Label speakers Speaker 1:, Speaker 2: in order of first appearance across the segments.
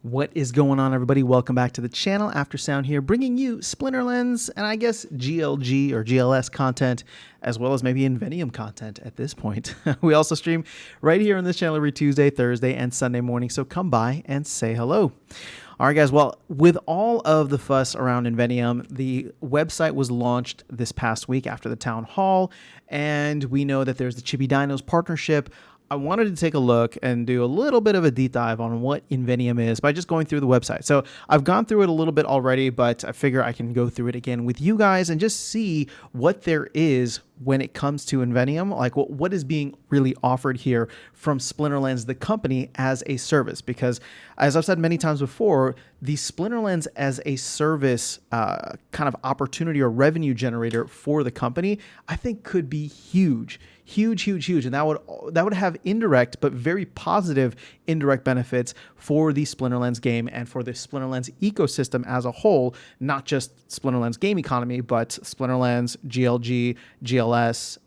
Speaker 1: What is going on, everybody? Welcome back to the channel. After Sound here, bringing you Splinterlands and I guess GLG or GLS content, as well as maybe Invenium content at this point. We also stream right here on this channel every Tuesday, Thursday, and Sunday morning, so come by and say hello. All right, guys. Well, with all of the fuss around Invenium, the website was launched this past week after the town hall, and we know that there's the Chibi Dinos partnership. I wanted to take a look and do a little bit of a deep dive on what Invenium is by just going through the website. So I've gone through it a little bit already, but I figure I can go through it again with you guys and just see what there is when it comes to Invenium, like what is being really offered here from Splinterlands, the company, as a service. Because as I've said many times before, the Splinterlands as a service kind of opportunity or revenue generator for the company, I think could be huge. And that would have indirect but very positive indirect benefits for the Splinterlands game and for the Splinterlands ecosystem as a whole, not just Splinterlands game economy, but Splinterlands, GLG, GLS,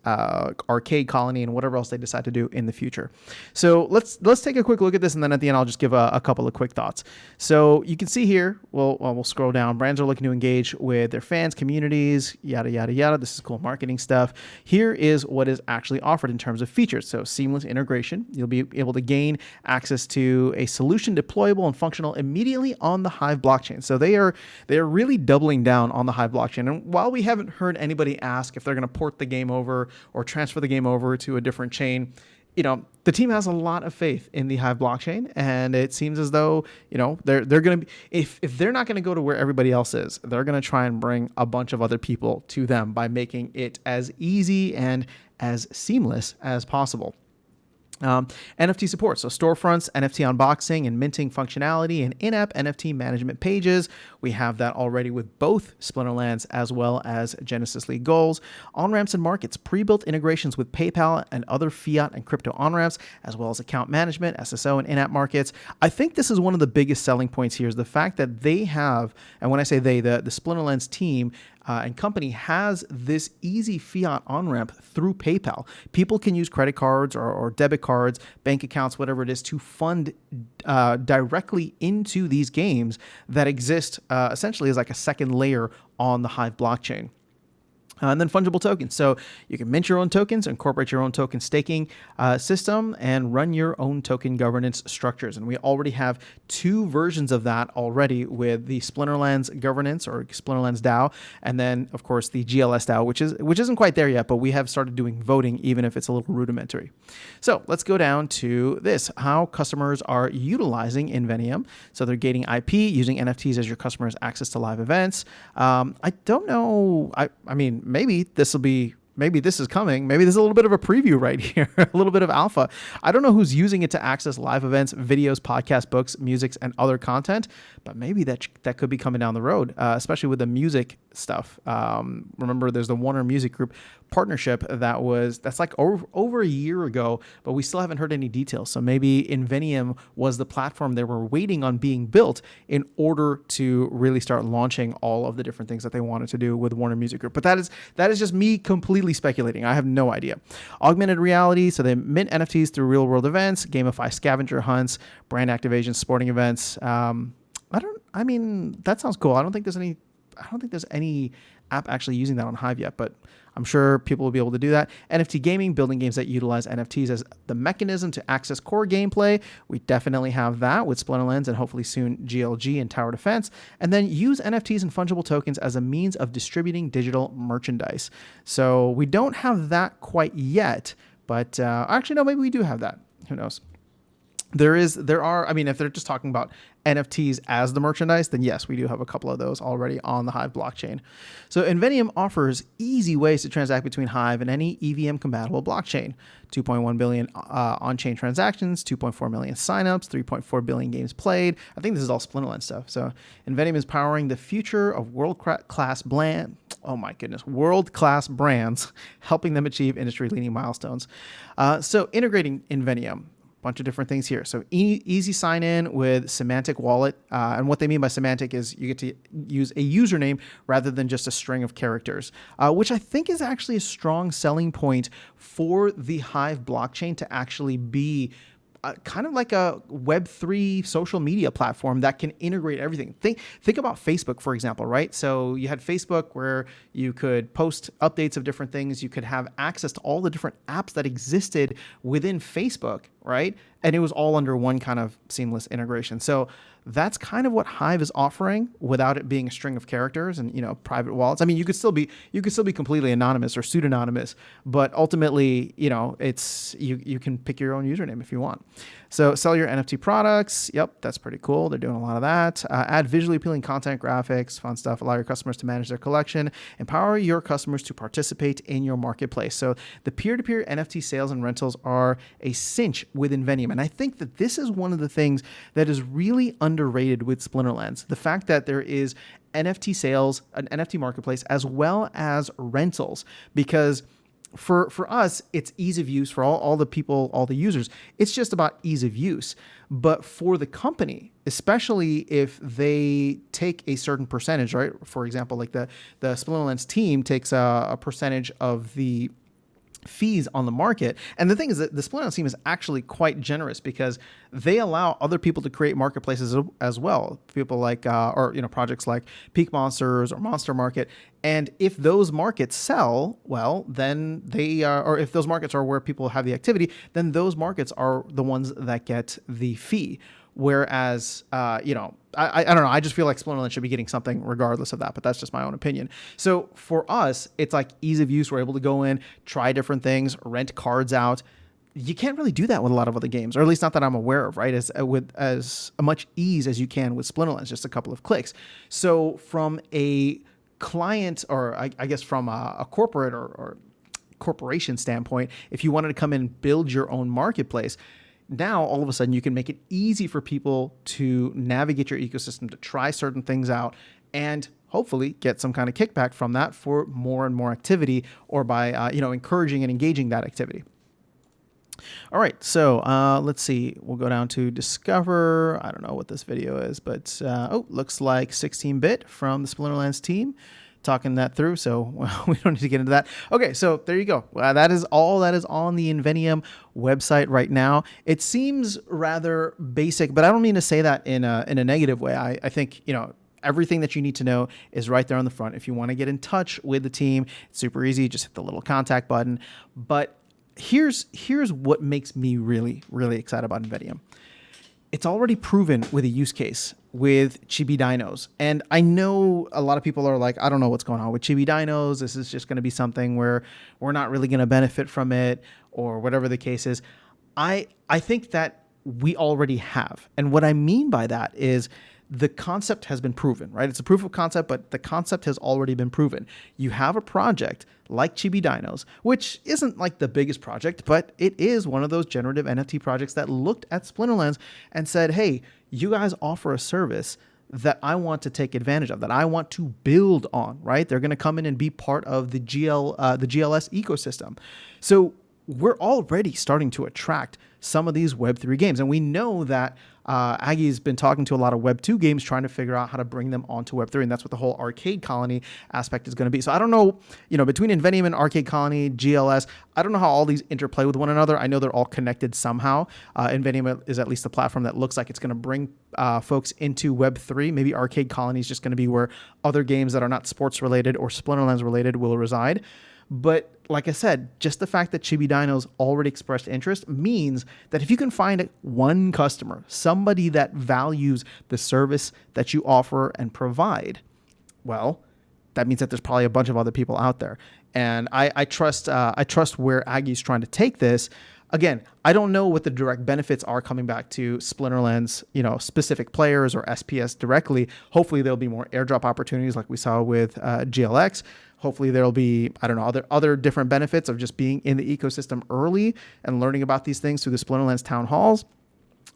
Speaker 1: Arcade Colony, and whatever else they decide to do in the future. So let's take a quick look at this, and then at the end I'll just give a couple of quick thoughts. So you can see here, we'll scroll down. Brands are looking to engage with their fans, communities, yada, yada, yada. This is cool marketing stuff. Here is what is actually offered in terms of features. So seamless integration. You'll be able to gain access to a solution deployable and functional immediately on the Hive blockchain. So they are really doubling down on the Hive blockchain. And while we haven't heard anybody ask if they're going to port the game over or transfer the game over to a different chain, you know, the team has a lot of faith in the Hive blockchain, and it seems as though, you know, they're going to be, if they're not going to go to where everybody else is, they're going to try and bring a bunch of other people to them by making it as easy and as seamless as possible. NFT support, so storefronts, NFT unboxing and minting functionality, and in-app NFT management pages. We have that already with both Splinterlands as well as Genesis League goals. On-ramps and markets, pre-built integrations with PayPal and other fiat and crypto on-ramps, as well as account management, SSO, and in-app markets. I think this is one of the biggest selling points here is the fact that they have, and when I say they, the Splinterlands team and company has this easy fiat on-ramp through PayPal. People can use credit cards or debit cards, bank accounts, whatever it is, to fund directly into these games that exist essentially as like a second layer on the Hive blockchain. And then fungible tokens. So you can mint your own tokens, incorporate your own token staking system, and run your own token governance structures. And we already have two versions of that already with the Splinterlands governance or Splinterlands DAO, and then of course the GLS DAO, which isn't quite there yet, but we have started doing voting, even if it's a little rudimentary. So let's go down to this: how customers are utilizing Invenium. So they're gaining IP, using NFTs as your customers' access to live events. I don't know. I mean, maybe this is coming. Maybe there's a little bit of a preview right here, a little bit of alpha. I don't know who's using it to access live events, videos, podcasts, books, music, and other content, but maybe that could be coming down the road, especially with the music stuff. Remember, there's the Warner Music Group partnership that's like over a year ago, but we still haven't heard any details. So maybe Invenium was the platform they were waiting on being built in order to really start launching all of the different things that they wanted to do with Warner Music Group. But that is just me completely speculating. I have no idea. Augmented reality, so they mint NFTs through real world events, gamify scavenger hunts, brand activations, sporting events. I mean, that sounds cool. I don't think there's any app actually using that on Hive yet, but I'm sure people will be able to do that. NFT gaming, building games that utilize NFTs as the mechanism to access core gameplay. We definitely have that with Splinterlands and hopefully soon GLG and Tower Defense. And then use NFTs and fungible tokens as a means of distributing digital merchandise. So we don't have that quite yet, but actually, no, maybe we do have that. Who knows? I mean, if they're just talking about NFTs as the merchandise, then yes, we do have a couple of those already on the Hive blockchain. So Invenium offers easy ways to transact between Hive and any EVM compatible blockchain. 2.1 billion on-chain transactions, 2.4 million signups, 3.4 billion games played. I think this is all Splinterlands stuff. So Invenium is powering the future of world-class brands, helping them achieve industry-leading milestones. So integrating Invenium. Bunch of different things here. So easy sign in with semantic wallet. And what they mean by semantic is you get to use a username rather than just a string of characters, which I think is actually a strong selling point for the Hive blockchain to actually be kind of like a Web3 social media platform that can integrate everything. Think about Facebook, for example, right? So you had Facebook where you could post updates of different things. You could have access to all the different apps that existed within Facebook, right? And it was all under one kind of seamless integration. So that's kind of what Hive is offering without it being a string of characters and, private wallets. I mean, you could still be completely anonymous or pseudonymous, but ultimately, it's you can pick your own username if you want. So sell your NFT products. Yep, that's pretty cool. They're doing a lot of that. Add visually appealing content, graphics, fun stuff. Allow your customers to manage their collection. Empower your customers to participate in your marketplace. So the peer-to-peer NFT sales and rentals are a cinch with Invenium. And I think that this is one of the things that is really underrated with Splinterlands. The fact that there is NFT sales, an NFT marketplace, as well as rentals, because for us, it's ease of use for all the people, all the users. It's just about ease of use. But for the company, especially if they take a certain percentage, right? For example, like the Splinterlands team takes a percentage of the fees on the market. And the thing is that the Splinterlands team is actually quite generous because they allow other people to create marketplaces as well. People like, projects like Peak Monsters or Monster Market. And if those markets sell, well, then or if those markets are where people have the activity, then those markets are the ones that get the fee. Whereas, I don't know. I just feel like Splinterlands should be getting something regardless of that, but that's just my own opinion. So for us, it's like ease of use. We're able to go in, try different things, rent cards out. You can't really do that with a lot of other games, or at least not that I'm aware of, right? With as much ease as you can with Splinterlands, just a couple of clicks. So from a client, or I guess from a corporate or corporation standpoint, if you wanted to come in and build your own marketplace, now all of a sudden you can make it easy for people to navigate your ecosystem, to try certain things out, and hopefully get some kind of kickback from that for more and more activity, or by encouraging and engaging that activity. All right, so let's see. We'll go down to Discover. I don't know what this video is, but looks like 16-bit from the Splinterlands team talking that through, so we don't need to get into that. Okay, so there you go. That is all that is on the Invenium website right now. It seems rather basic, but I don't mean to say that in a negative way. I think, everything that you need to know is right there on the front. If you want to get in touch with the team, it's super easy. Just hit the little contact button. But here's what makes me really, really excited about Invenium. It's already proven with a use case with Chibi Dinos. And I know a lot of people are like, I don't know what's going on with Chibi Dinos. This is just going to be something where we're not really going to benefit from it, or whatever the case is. I think that we already have. And what I mean by that is the concept has been proven, right? It's a proof of concept, but the concept has already been proven. You have a project like Chibi Dinos, which isn't like the biggest project, but it is one of those generative NFT projects that looked at Splinterlands and said, hey, you guys offer a service that I want to take advantage of, that I want to build on, right? They're going to come in and be part of the GLS ecosystem. So we're already starting to attract some of these Web3 games. And we know that Aggie's been talking to a lot of Web2 games, trying to figure out how to bring them onto Web3. And that's what the whole Arcade Colony aspect is going to be. So I don't know, between Invenium and Arcade Colony, GLS, I don't know how all these interplay with one another. I know they're all connected somehow. Invenium is at least a platform that looks like it's going to bring folks into Web3. Maybe Arcade Colony is just going to be where other games that are not sports related or Splinterlands related will reside. But like I said, just the fact that Chibi Dinos already expressed interest means that if you can find one customer, somebody that values the service that you offer and provide, well, that means that there's probably a bunch of other people out there. And I trust where Aggie's trying to take this. Again, I don't know what the direct benefits are coming back to Splinterlands, specific players or SPS directly. Hopefully there'll be more airdrop opportunities like we saw with GLX. Hopefully there'll be, other different benefits of just being in the ecosystem early and learning about these things through the Splinterlands town halls.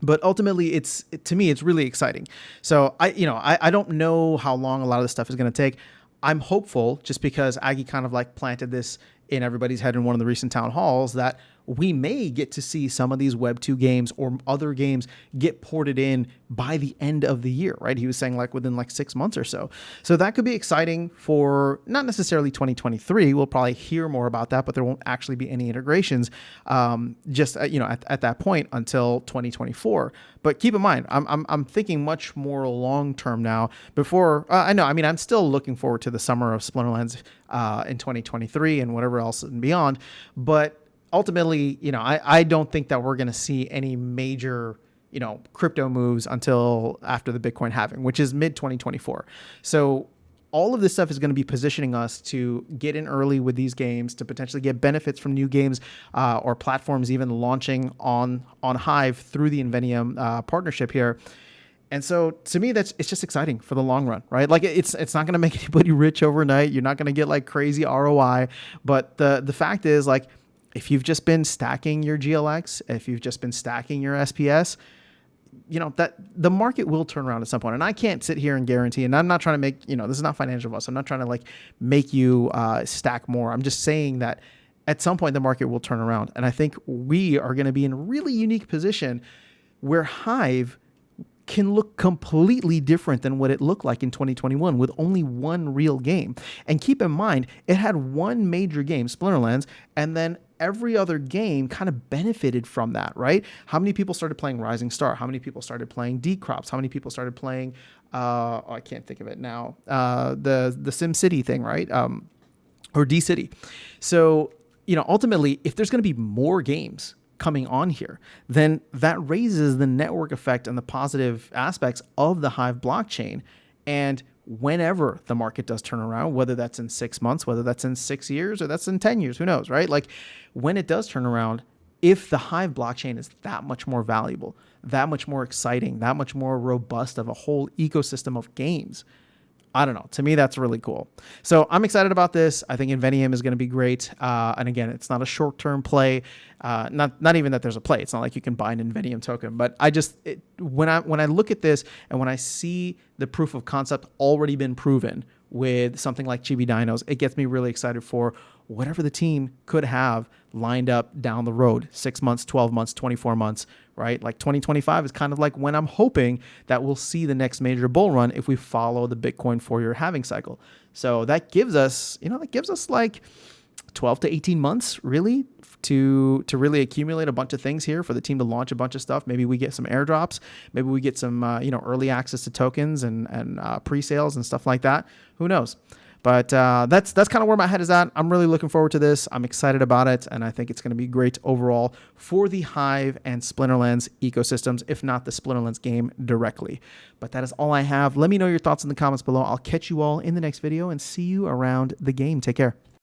Speaker 1: But ultimately, to me, it's really exciting. So I don't know how long a lot of this stuff is going to take. I'm hopeful, just because Aggie kind of like planted this in everybody's head in one of the recent town halls, that we may get to see some of these Web 2 games or other games get ported in by the end of the year, right? He was saying like within like 6 months or so. So that could be exciting for not necessarily 2023. We'll probably hear more about that, but there won't actually be any integrations at that point until 2024. But keep in mind, I'm thinking much more long term now. Before I'm still looking forward to the summer of Splinterlands in 2023 and whatever else and beyond. But ultimately, I don't think that we're going to see any major, crypto moves until after the Bitcoin halving, which is mid 2024. So all of this stuff is going to be positioning us to get in early with these games, to potentially get benefits from new games or platforms even launching on Hive through the Inveniam partnership here. And so to me, it's just exciting for the long run, right? Like it's not going to make anybody rich overnight. You're not going to get like crazy ROI. But the fact is, like, if you've just been stacking your GLX, if you've just been stacking your SPS, that the market will turn around at some point. And I can't sit here and guarantee, and I'm not trying to make, this is not financial advice. I'm not trying to like make you stack more. I'm just saying that at some point the market will turn around. And I think we are going to be in a really unique position where Hive can look completely different than what it looked like in 2021 with only one real game. And keep in mind, it had one major game, Splinterlands, and then every other game kind of benefited from that, right? How many people started playing Rising Star? How many people started playing Decrops? How many people started playing, I can't think of it now, the Sim City thing, right? Or D-City. So, ultimately, if there's going to be more games coming on here, then that raises the network effect and the positive aspects of the Hive blockchain. And whenever the market does turn around, whether that's in 6 months, whether that's in 6 years, or that's in 10 years, who knows, right? Like when it does turn around, if the Hive blockchain is that much more valuable, that much more exciting, that much more robust of a whole ecosystem of games, I don't know. To me, that's really cool. So I'm excited about this. I think Invenium is going to be great. And again, it's not a short-term play. Not even that there's a play. It's not like you can buy an Invenium token. But when I look at this and when I see the proof of concept already been proven with something like Chibi Dinos, it gets me really excited for whatever the team could have lined up down the road, 6 months, 12 months, 24 months, right? Like 2025 is kind of like when I'm hoping that we'll see the next major bull run if we follow the Bitcoin 4-year halving cycle. So that gives us, like 12 to 18 months really to really accumulate a bunch of things here for the team to launch a bunch of stuff. Maybe we get some airdrops. Maybe we get some, early access to tokens and pre-sales and stuff like that. Who knows? But that's kind of where my head is at. I'm really looking forward to this. I'm excited about it, and I think it's going to be great overall for the Hive and Splinterlands ecosystems, if not the Splinterlands game directly. But that is all I have. Let me know your thoughts in the comments below. I'll catch you all in the next video and see you around the game. Take care.